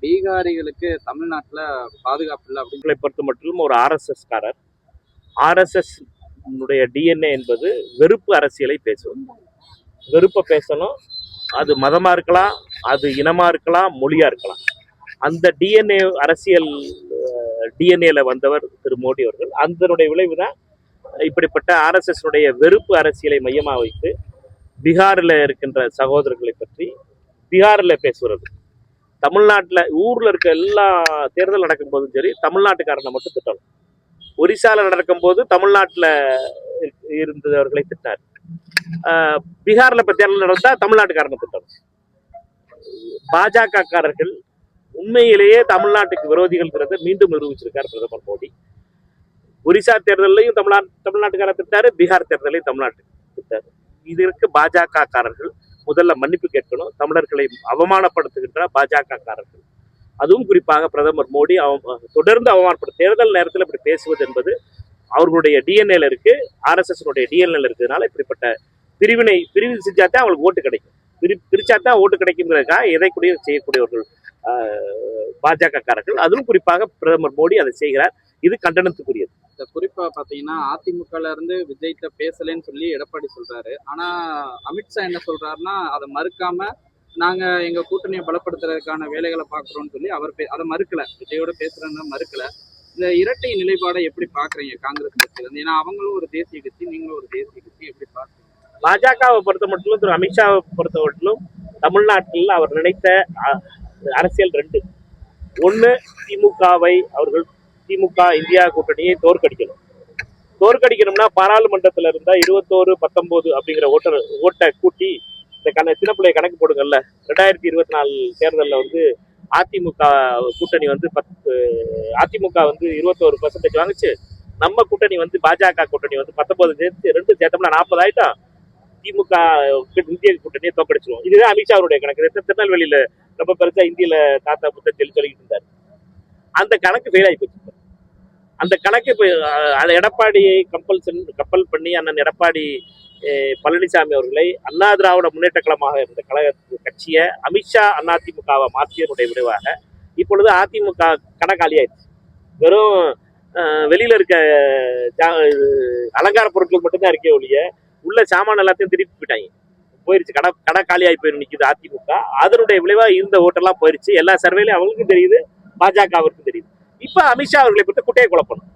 பீகாரிகளுக்கு தமிழ்நாட்டுல பாதுகாப்பு இல்லை அவர்களை பொறுத்த மட்டும் ஒரு ஆர்எஸ்எஸ் காரர். ஆர்எஸ்எஸ் டிஎன்ஏ என்பது வெறுப்பு அரசியலை பேசுவது. வெறுப்பை பேசணும். அது மதமா இருக்கலாம், அது இனமா இருக்கலாம், மொழியா இருக்கலாம். அந்த டிஎன்ஏ அரசியல் டிஎன்ஏல வந்தவர் திரு மோடி அவர்கள். அதனுடைய விளைவு தான் இப்படிப்பட்ட ஆர்எஸ்எஸ் வெறுப்பு அரசியலை மையமாக வைத்து பீகாரில் இருக்கின்ற சகோதரர்களை பற்றி பீகாரில் பேசுவது. தமிழ்நாட்டில் ஊரில் இருக்க எல்லா தேர்தல் நடக்கும் போதும் சரி, தமிழ்நாட்டுக்காரனை மட்டும் திட்டணும். ஒரிசாவில் நடக்கும்போது தமிழ்நாட்டில் இருந்தவர்களை திட்டார். பீகாரில் இப்போ தேர்தல் நடந்தால் தமிழ்நாட்டுக்காரனை திட்டணும். பாஜக காரர்கள் உண்மையிலேயே தமிழ்நாட்டுக்கு விரோதிகள்ங்கிறத மீண்டும் நிரூபிச்சிருக்கார் பிரதமர் மோடி. ஒரிசா தேர்தலையும் தமிழ்நாட்டுக்கார திட்டாரு, பீகார் தேர்தலையும் தமிழ்நாட்டுக்கு திட்டாரு. இதற்கு பாஜக காரர்கள் முதல்ல மன்னிப்பு கேட்கணும். தமிழர்களை அவமானப்படுத்துகின்ற பாஜக காரர்கள், அதுவும் குறிப்பாக பிரதமர் மோடி தொடர்ந்து அவமானப்படுத்த தேர்தல் நேரத்தில் இப்படி பேசுவது என்பது அவர்களுடைய டிஎன்ஏல இருக்கு, ஆர்எஸ்எஸ் டிஎன்ஏல இருக்கிறதுனால இப்படிப்பட்ட பிரிவு செஞ்சாதான் அவங்களுக்கு ஓட்டு கிடைக்கும். பிரிச்சாதான் ஓட்டு கிடைக்குங்கிறதுக்காக எதை கூட செய்யக்கூடியவர்கள் பாஜக காரர்கள். அதுவும் குறிப்பாக பிரதமர் மோடி அதை செய்கிறார். இது கண்டனத்துக்குரியது. இந்த குறிப்பா பாத்தீங்கன்னா அதிமுகல இருந்து விஜய்கிட்ட பேசலன்னு சொல்லி எடப்பாடி சொல்றாரு. ஆனா அமித்ஷா என்ன சொல்றாருன்னா அதை மறுக்காம நாங்க எங்க கூட்டணியை பலப்படுத்துறதுக்கான வேலைகளை பாக்குறோம்னு சொல்லி அவர் அதை மறுக்கல. விஜயோட பேசுறதுன்னு மறுக்கல. இந்த இரட்டை நிலைப்பாடை எப்படி பாக்குறீங்க காங்கிரஸ் கட்சி? ஏன்னா அவங்களும் ஒரு தேசிய கட்சி, நீங்களும் ஒரு தேசிய கட்சி, எப்படி பாக்குறீங்க? பாஜகவை பொறுத்த மட்டும் திரு அமித்ஷாவை பொறுத்த மட்டும் தமிழ்நாட்டில் அவர் நினைத்த அரசியல் ரெண்டு. ஒன்று, திமுகவை அவர்கள் திமுக இந்தியா கூட்டணியை தோற்கடிக்கணும்னா பாராளுமன்றத்தில் இருந்தா 21, 19 அப்படிங்கிற ஓட்டை கூட்டி இந்த சின்ன பிள்ளைய கணக்கு போடுங்கல்ல. 2024 தேர்தலில் அதிமுக கூட்டணி அதிமுக 21% வாங்குச்சு. நம்ம கூட்டணி பாஜக கூட்டணி 19 சேர்த்து 2 சேர்த்தோம்னா 40 ஆயிட்டோம். திமுக இந்திய கூட்டணியை தோற்கடிச்சிருவோம். இதுதான் அமித்ஷா அவருடைய கணக்கு. திருநெல்வேலியில ரொம்ப பெருசா இந்தியில தாத்தா புத்தன் சொல்லிக்கிட்டு இருந்தார். அந்த கணக்கு ஃபெயில் ஆகி போச்சு. அந்த கணக்கு இப்போ எடப்பாடியை கப்பல் பண்ணி அண்ணன் எடப்பாடி பழனிசாமி அவர்களை அண்ணா திராவிட முன்னேற்ற கழகமாக இருந்த கட்சியை அமித்ஷா அதிமுகவை மாற்றியதனுடைய விளைவாக இப்பொழுது அதிமுக கணக்காலியாயிடுச்சு. வெறும் வெளியில இருக்க அலங்கார பொருட்கள் மட்டும்தான் இருக்கே ஒழிய உள்ள சாமான எல்லாத்தையும் திருப்பி போயிருச்சு. கடை காலியாகி போயிரு நிற்குது அதிமுக. அதனுடைய விளைவாக இருந்த ஓட்டெல்லாம் போயிருச்சு. எல்லா சர்வேலையும் அவங்களுக்கும் தெரியுது, பாஜகவிற்கும் தெரியுது. இப்ப அமித்ஷா அவர்களை பற்றி குட்டையை குழப்பணும்.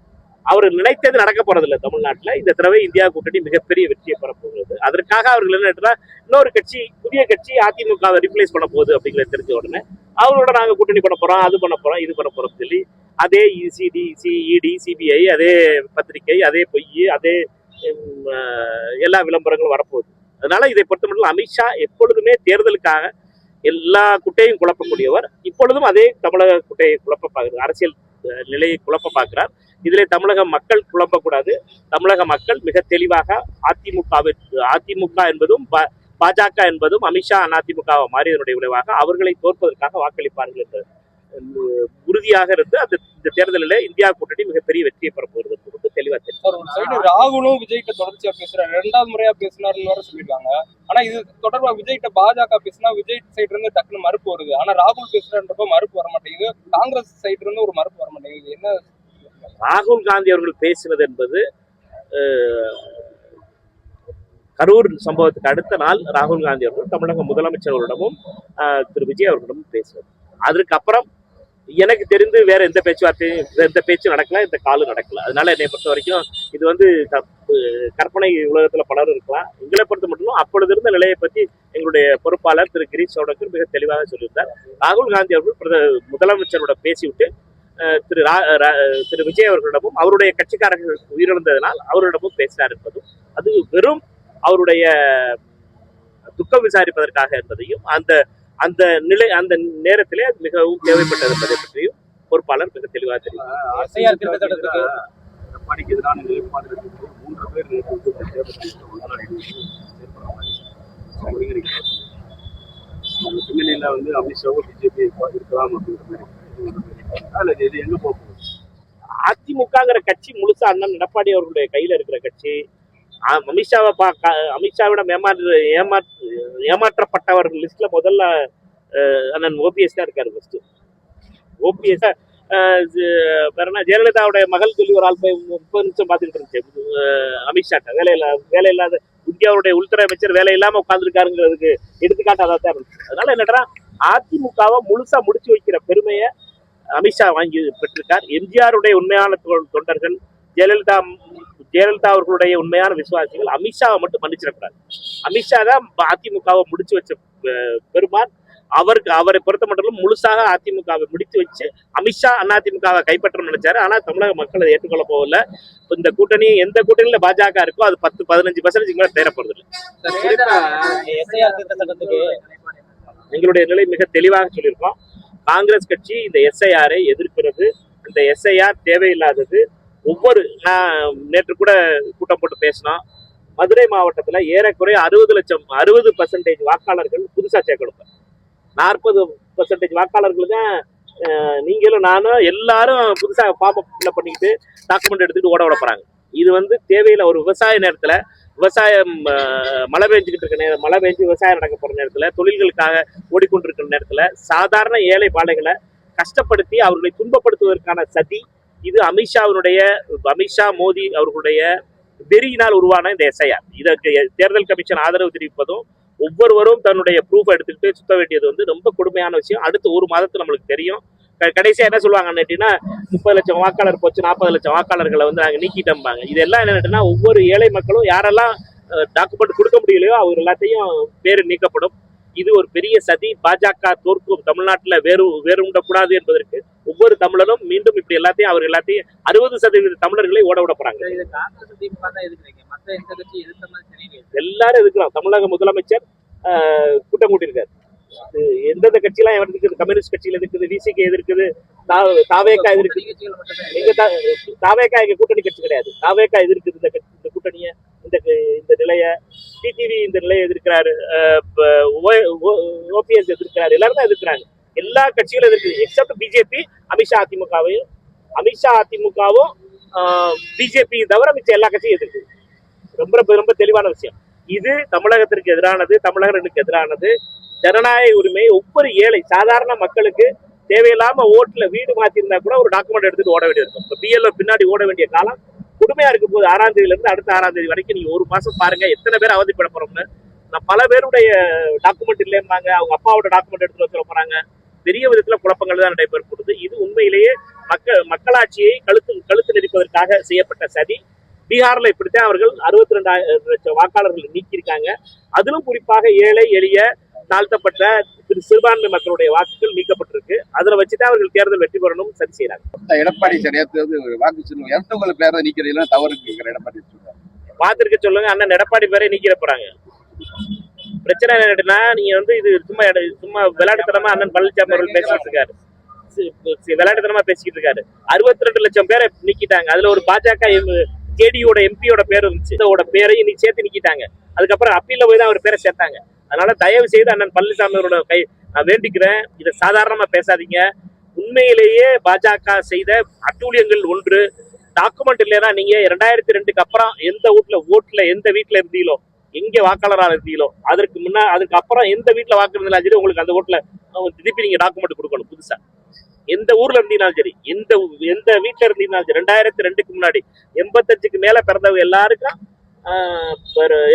அவர் நினைத்தது நடக்க போறதில்லை. தமிழ்நாட்டில் இந்த தடவை இந்தியா கூட்டணி மிகப்பெரிய வெற்றியை பெறப்போகிறது. அதற்காக அவர்கள் என்ன இன்னொரு கட்சி, புதிய கட்சி அதிமுகவை ரிப்ளேஸ் பண்ண போகுது அப்படிங்கிறத தெரிஞ்ச உடனே அவரோட நாங்க கூட்டணி பண்ண போறோம், அது பண்ண போறோம், இது பண்ண போறோம் சொல்லி அதே இடி, சிபிஐ, அதே பத்திரிகை, அதே பொய், அதே எல்லா விளம்பரங்களும் வரப்போகுது. அதனால இதை பொறுத்த மட்டும் அமித்ஷா எப்பொழுதுமே தேர்தலுக்காக எல்லா குட்டையும் குழப்பக்கூடியவர். இப்பொழுதும் அதே தமிழக குட்டையை குழப்ப பார்க்கிறார், அரசியல் நிலையை குழப்ப பார்க்கிறார். இதிலே தமிழக மக்கள் குழம்பக்கூடாது. தமிழக மக்கள் மிக தெளிவாக அதிமுக என்பதும் பாஜக என்பதும் அமித்ஷா அதிமுகவை மாறியதனுடைய விளைவாக அவர்களை தோற்பதற்காக வாக்களிப்பார்கள் என்ற உறுதியாக இருந்து இந்த தேர்தலில் இந்தியா கூட்டணி மிகப்பெரிய வெற்றியை பெறப்போகிறது தெளிவா தெரியும். ராகுலும் விஜய்கிட்ட தொடர்ச்சியா பேசுறாரு, 2வது முறையா பேசினாருன்னு வேற சொல்லிருக்காங்க. ஆனா இது தொடர்பா விஜய்கிட்ட பாஜக பேசினா விஜய் சைடு இருந்து டக்குன்னு மறுப்பு வருது. ஆனா ராகுல் பேசுறன்றப்ப மறுப்பு வர மாட்டேங்குது. காங்கிரஸ் சைடு இருந்து ஒரு மறுப்பு வர மாட்டேங்குது. என்ன ராகுல் காந்தி அவர்கள் பேசுவது என்பது கரூர் சம்பவத்துக்கு அடுத்த நாள் ராகுல் காந்தி அவர்கள் தமிழக முதலமைச்சர்களிடமும் திரு விஜய் அவர்களிடமும் பேசுவது. அதுக்கப்புறம் எனக்கு தெரிந்து வேற எந்த பேச்சும் நடக்கல, இந்த காலும் நடக்கல. அதனால என்னை பொறுத்த வரைக்கும் இது கற்பனை உலகத்துல பலரும் இருக்கலாம். எங்களை பொறுத்த மட்டும் அப்பொழுது இருந்த நிலையை பற்றி எங்களுடைய பொறுப்பாளர் திரு கிரீஷ் சோடங்கர் மிக தெளிவாக சொல்லியிருந்தார். ராகுல் காந்தி அவர்கள் முதலமைச்சரோட பேசிவிட்டு திரு விஜய் அவர்களிடமும் அவருடைய கட்சிக்காரர்கள் உயிரிழந்ததனால் அவர்களிடமும் பேசினார் என்பதும் அது வெறும் அவருடைய துக்கம் விசாரிப்பதற்காக என்பதையும் அந்த நேரத்திலே அது மிகவும் தேவைப்பட்டது என்பதை பற்றியும் பொறுப்பாளர் மிக தெளிவாக தெரியும். எடப்பாடிக்கு எதிரான நிலைப்பாடு 3 பேர் பின்னணியில அமித்ஷாவும் பிஜேபி இருக்கலாம் அப்படிங்கிற மாதிரி எங்க போகும்? அதிமுகங்கிற கட்சி முழுசா அண்ணன் எடப்பாடி அவர்களுடைய கையில இருக்கிற கட்சி. அமித்ஷாவிடம் ஏமாற்றப்பட்டவர்கள் லிஸ்ட்ல முதல்ல அண்ணன் ஓபிஎஸ் தான் இருக்காரு. ஃபர்ஸ்ட் ஓபிஎஸ் வேற என்ன ஜெயலலிதாவுடைய மகள் சொல்லி ஒரு ஆள் போய் 30 நிமிஷம் பார்த்துக்கிட்டு இருந்துச்சு அமித்ஷாட்ட வேலையில்லாத இந்தியாவுடைய உள்துறை அமைச்சர் வேலை இல்லாம உட்கார்ந்துருக்காருங்கிறதுக்கு எடுத்துக்காட்டு அதான் தான் இருந்துச்சு. அதனால என்னடா அதிமுகவை முழுசா முடிச்சு வைக்கிற பெருமையை அமித்ஷா வாங்கி பெற்றிருக்கார். எம்ஜிஆருடைய உண்மையான தொண்டர்கள் ஜெயலலிதா அவர்களுடைய உண்மையான விசுவாசிகள் அமித்ஷாவை மட்டும் மன்னிச்சிடக்கூடாது. அமித்ஷா தான் அதிமுகவை முடிச்சு வச்ச பெருமான். அவரை பொறுத்த மட்டும் முழுசாக அதிமுகவை முடித்து வச்சு அமித்ஷா அதிமுகவை கைப்பற்ற நினைச்சாரு. ஆனா தமிழக மக்கள் அதை ஏற்றுக்கொள்ள போகல. இந்த கூட்டணி எந்த கூட்டணியில பாஜக இருக்கோ அது 10-15% மேல தேரப்படுறது எங்களுடைய நிலை மிக தெளிவாக சொல்லியிருக்கோம். காங்கிரஸ் கட்சி இந்த எஸ்ஐஆரை எதிர்க்கிறது. இந்த எஸ்ஐஆர் தேவையில்லாதது. நான் நேற்று கூட கூட்டம் போட்டு பேசினோம். மதுரை மாவட்டத்துல ஏறக்குறைய 60% வாக்காளர்கள் புதுசா சேர்க்கணும். 40% வாக்காளர்கள் தான் நீங்களும் நானும் எல்லாரும் புதுசா ஃபார்ம் ஃபில்அப் பண்ணிக்கிட்டு டாக்குமெண்ட் எடுத்துட்டு ஓட போறாங்க. இது தேவையில்லை. ஒரு விவசாய நேரத்துல விவசாயம் மழை பெஞ்சுக்கிட்டு இருக்க மழை பெஞ்சு விவசாயம் நடக்க போற நேரத்துல தொழில்களுக்காக ஓடிக்கொண்டிருக்கிற நேரத்துல சாதாரண ஏழை பாலைகளை கஷ்டப்படுத்தி அவர்களை துன்பப்படுத்துவதற்கான சதி இது அமித்ஷா மோடி அவர்களுடைய வெறியினால் உருவான இந்த எஸ்ஐஆர். இதற்கு தேர்தல் கமிஷன் ஆதரவு தெரிவிப்பதும் ஒவ்வொருவரும் தன்னுடைய ப்ரூஃப் எடுத்துக்கிட்டு சுத்த வேண்டியது ரொம்ப கொடுமையான விஷயம். அடுத்த ஒரு மாதத்துல நம்மளுக்கு தெரியும். கடைசியா என்ன சொல்லுவாங்கன்னு கேட்டீங்கன்னா 30 லட்சம் வாக்காளர் போச்சு, 40 லட்சம் வாக்காளர்களை நாங்க நீக்கிட்டோம்பாங்க. இதெல்லாம் என்னன்னா ஒவ்வொரு ஏழை மக்களும் யாரெல்லாம் டாக்குமெண்ட் கொடுக்க முடியலையோ அவர் எல்லாத்தையும் பேரு நீக்கப்படும். இது ஒரு பெரிய சதி. பாஜக தோற்கும், தமிழ்நாட்டுல வேறுண்டக்கூடாது என்பதற்கு ஒவ்வொரு தமிழரும் மீண்டும் இப்படி அவர் எல்லாத்தையும் 60% தமிழர்களை ஓட விட போறாங்க. எல்லாரும் எதிர்க்கிறோம். தமிழக முதலமைச்சர் கூட்டம் கூட்டியிருக்காரு. எந்தெந்த கட்சியெல்லாம் எதிர்க்குது? கம்யூனிஸ்ட் கட்சியில இருக்குது, விசிகே எதிர்க்குது, தாவேகா எதிர்க்குது. தாவேகா எங்க கூட்டணி கட்சி கிடையாது. தாவேகா எதிர்க்குது இந்த கூட்டணியை, இந்த நிலைய. டிடிவி இந்த நிலையை எதிர்க்கிறாரு. ஓபிஎஸ் எதிர்க்கிறாரு. எல்லாரும் தான் எதிர்க்கிறாங்க. எல்லா கட்சிகளும் எதிர்க்குது எக்ஸப்ட் பிஜேபி. அமித்ஷா அதிமுகவும் பிஜேபி தவிர மிச்ச எல்லா கட்சியும் எதிர்க்குது. ரொம்ப தெளிவான விஷயம். இது தமிழகத்திற்கு எதிரானது, தமிழர்களுக்கு எதிரானது. ஜனநாயக உரிமை ஒவ்வொரு ஏழை சாதாரண மக்களுக்கு தேவையில்லாம ஓட்டுல வீடு மாத்திருந்தா கூட ஒரு டாக்குமெண்ட் எடுத்துட்டு ஓட வேண்டியிருக்கும். இப்போ பிஎல்ஓ பின்னாடி ஓட வேண்டிய காலம் கொடுமையா இருக்கும் போது 6ஆம் தேதியில இருந்து அடுத்த 6ஆம் தேதி வரைக்கும் நீங்க ஒரு மாசம் பாருங்க எத்தனை பேர் அவதிப்பட போறோம்னு. பல பேருடைய டாக்குமெண்ட் இல்லைம்பாங்க, அவங்க அப்பாவோட டாக்குமெண்ட் எடுத்துட்டு வச்சுட போறாங்க. பெரிய விதத்துல குழப்பங்கள் தான் நடைபெறப்படுது. இது உண்மையிலேயே மக்களாட்சியை கழுத்து நெரிப்பதற்காக செய்யப்பட்ட சதி. பீகார்ல இப்படித்தான் அவர்கள் 62 லட்சம் வாக்காளர்கள் நீக்கியிருக்காங்க. அதிலும் குறிப்பாக ஏழை எளிய தாழ்த்தப்பட்ட சிறுபான்மை மக்களுடைய வாக்குகள் நீக்கப்பட்டிருக்கு. அதுல வச்சுதான் அவர்கள் தேர்தல் வெற்றி பெறணும் சரி செய்யறாங்க. எடப்பாடி சரியா வாக்கு சொல்லுங்க 200 பேரை நீக்கிறதுல தவறு எடப்பாடி பார்த்திருக்க சொல்லுங்க. அண்ணன் எடப்பாடி பேரை நீக்கிற போறாங்க. பிரச்சனை என்னன்னா நீங்க இது சும்மா விளையாட்டுத்தனமா அண்ணன் பழனிசாமி அவர்கள் பேசிட்டு இருக்காரு. விளையாட்டுத்தனமா பேசிக்கிட்டு இருக்காரு. 62 லட்சம் பேரை நீக்கிட்டாங்க. அதுல ஒரு பாஜக ஜேடியோட எம்பியோட பேர் இருந்துச்சு. இதோட பேரை இன்னைக்கு சேர்த்து நீக்கிட்டாங்க. அதுக்கப்புறம் அப்பீல்ல போய் தான் அவர் பேரை சேர்த்தாங்க. அதனால தயவு செய்து அண்ணன் பழனிசாமி அவரோட நான் வேண்டிக்கிறேன், இதை சாதாரணமா பேசாதீங்க. உண்மையிலேயே பாஜக செய்த அட்டூழியங்கள் ஒன்று. டாக்குமெண்ட் இல்லைன்னா நீங்க 2002க்கு அப்புறம் எந்த ஓட்டுல எந்த வீட்டுல இருந்தீங்களோ, எங்க வாக்காளராக இருந்தீங்களோ, அதுக்கு அப்புறம் எந்த வீட்டுல வாக்கு இருந்தாலும் சரி உங்களுக்கு அந்த ஓட்டுல திருப்பி நீங்க டாக்குமெண்ட் கொடுக்கணும். புதுசா எந்த ஊர்ல இருந்தீங்கனாலும் சரி, எந்த வீட்டுல இருந்தீங்கனாலும் சரி, 2002க்கு முன்னாடி 85க்கு மேல பிறந்தவங்க எல்லாருக்கும்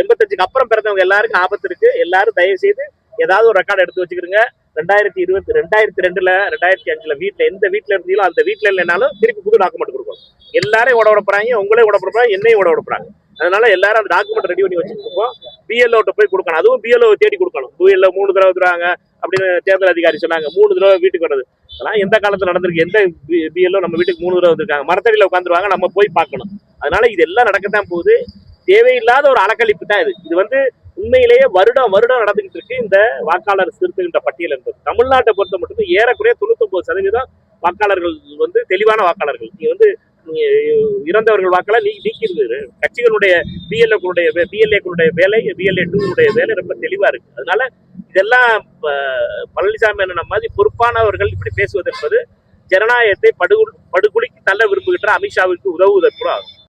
85க்கு அப்புறம் பிறந்தவங்க எல்லாருக்கும் ஆபத்து இருக்கு. எல்லாரும் தயவு செய்து ஏதாவது ஒரு ரெக்கார்டு எடுத்து வச்சுக்கிறீங்க. 2002ல 2005ல எந்த வீட்டுல இருந்தீங்களோ அந்த வீட்டுல இல்லைனாலும் திருப்பி புது டாக்குமெண்ட் கொடுக்கணும். எல்லாரையும் ஓட விட போறாங்க, உங்களே ஓட விட போறாங்க, என்னையும் ஓட விட போறாங்க. அதனால எல்லாரும் அந்த டாக்குமெண்ட் ரெடி பண்ணி வச்சுருக்கோம். பிஎல்ஓட்ட போய் கொடுக்கணும். அதுவும் பிஎல்ஓ தேடி கொடுக்கணும். 3 தடவை தருவாங்க அப்படின்னு தேர்தல் அதிகாரி சொன்னாங்க. 3 தடவை வீட்டுக்கு வர்றது அதெல்லாம் எந்த காலத்துல நடந்திருக்கு? எந்த பிஎல்ஓ நம்ம வீட்டுக்கு 3 தடவை வந்திருக்காங்க? மரத்தடியில உட்காந்துருவாங்க, நம்ம போய் பார்க்கணும். அதனால இதெல்லாம் நடக்கத்தான் போகுது. தேவையில்லாத ஒரு அலக்கழிப்பு தான் இது. உண்மையிலேயே வருடம் நடந்துகிட்டு இருக்கு இந்த வாக்காளர் திருத்துகின்ற பட்டியல் என்பது. தமிழ்நாட்டை பொறுத்த மட்டும் ஏறக்குறைய 99% வாக்காளர்கள் தெளிவான வாக்காளர்கள். நீங்க இறந்தவர்கள் வாக்களை நீக்கிருந்தது. கட்சிகளுடைய பிஎல்ஏக்களுடைய வேலை, BLA-2 வேலை ரொம்ப தெளிவா இருக்கு. அதனால இதெல்லாம் பழனிசாமி அண்ணன் மாதிரி பொறுப்பானவர்கள் இப்படி பேசுவது என்பது ஜனநாயகத்தை படுகொலிக்கு தள்ள விரும்புகின்ற அமித்ஷாவிற்கு உதவுவதற்கு ஆகும்.